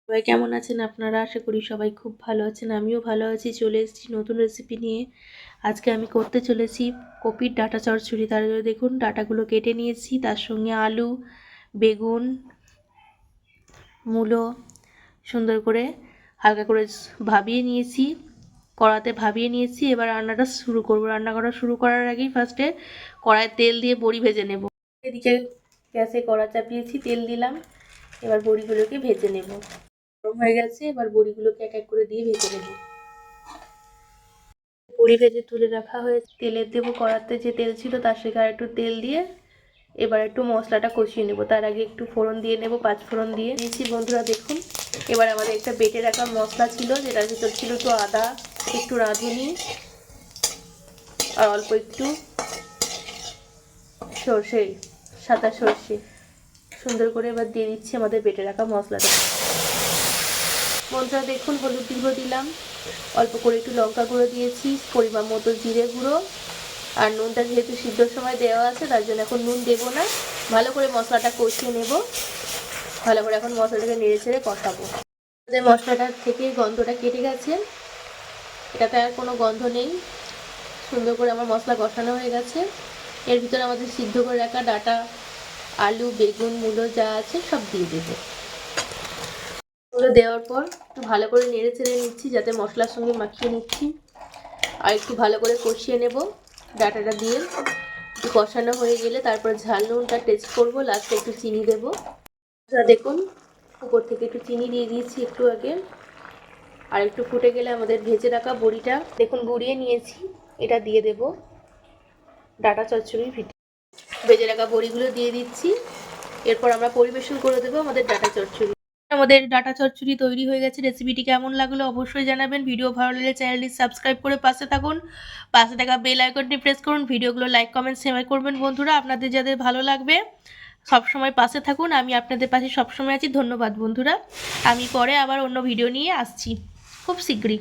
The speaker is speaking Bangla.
সবাই কেমন আছেন আপনারা? আশা করি সবাই খুব ভালো আছেন। আমিও ভালো আছি। চলে এসেছি নতুন রেসিপি নিয়ে। আজকে আমি করতে চলেছি কপির ডাঁটা চচ্চড়ি। তার জন্য দেখুন ডাঁটাগুলো কেটে নিয়েছি, তার সঙ্গে আলু, বেগুন, মূলো সুন্দর করে হালকা করে ভাবিয়ে নিয়েছি, কড়াতে ভাবিয়ে নিয়েছি। এবার রান্নাটা শুরু করব। রান্না করা শুরু করার আগেই ফার্স্টে কড়ায় তেল দিয়ে বড়ি ভেজে নেব। এদিকে গ্যাসে কড়া চাপিয়েছি, তেল দিলাম। এবার বড়িগুলোকে ভেজে নেব। গরম হয়ে গেছে, এবার বড়িগুলোকে এক এক করে দিয়ে ভেজে নেব। বড়ি ভেজে তুলে রাখা হয়েছে। তেলের দেবো, কড়াতে যে তেল ছিল তার থেকে আর একটু তেল দিয়ে এবার একটু মশলাটা কষিয়ে নেব। তার আগে একটু ফোড়ন দিয়ে নেব, 5 ফোড়ন দিয়ে দিয়েছি বন্ধুরা দেখুন। এবার আমাদের একটা বেটে রাখা মশলা ছিল, যেটার ভিতর ছিল একটু আদা, একটু রাঁধুনি আর অল্প একটু সর্ষে, সাদা সর্ষে। সুন্দর করে এবার দিয়ে দিচ্ছি আমাদের বেটে রাখা মশলাটা। বন্ধুরা দেখুন, হলুদ গুঁড়ো দিলাম, অল্প করে একটু লঙ্কা গুঁড়ো দিয়েছি, পরিমাণ মতো জিরে গুঁড়ো, আর নুনটা যেহেতু সিদ্ধর সময় দেওয়া আছে তার জন্য এখন নুন দেবো না। ভালো করে মশলাটা কষিয়ে নেব। ভালো করে এখন মশলাটাকে নেড়ে ছেড়ে কষাবো। আমাদের মশলাটার থেকে গন্ধটা কেটে গেছে, এটাতে আর কোনো গন্ধ নেই। সুন্দর করে আমার মশলা কষানো হয়ে গেছে। এর ভিতরে আমাদের সিদ্ধ করে রাখা ডাঁটা, আলু, বেগুন, মূলো যা আছে সব দিয়ে দেবো। ওগুলো দেওয়ার পর একটু ভালো করে নেড়ে চেড়ে নিচ্ছি, যাতে মশলার সঙ্গে মাখিয়ে নিচ্ছি। আর একটু ভালো করে কষিয়ে নেব ডাঁটাটা দিয়ে। একটু কষানো হয়ে গেলে তারপর ঝাল নুনটা টেস্ট করবো, লাস্টে একটু চিনি দেবো। দেখুন উপর থেকে একটু চিনি দিয়ে দিয়েছি একটু আগে। আর একটু ফুটে গেলে আমাদের ভেজে রাখা বড়িটা দেখুন গুঁড়িয়ে নিয়েছি, এটা দিয়ে দেব ডাঁটা চচ্চড়ির ভিতরে। ভেজে রাখা বড়িগুলো দিয়ে দিচ্ছি। এরপর আমরা পরিবেশন করে দেবো আমাদের ডাঁটা চচ্চড়ি। আমাদের ডাঁটা চচ্চড়ি তৈরি হয়ে গেছে। রেসিপিটি কেমন লাগলো অবশ্যই জানাবেন। ভিডিও ভালো লাগলে চ্যানেলটি সাবস্ক্রাইব করে পাশে থাকুন। পাশে থাকা বেল আইকনটি প্রেস করুন। ভিডিওগুলো লাইক, কমেন্ট, শেয়ার করবেন বন্ধুরা। আপনাদের যাদের ভালো লাগবে সবসময় পাশে থাকুন। আমি আপনাদের পাশে সবসময় আছি। ধন্যবাদ বন্ধুরা। আমি পরে আবার অন্য ভিডিও নিয়ে আসছি খুব শীঘ্রই।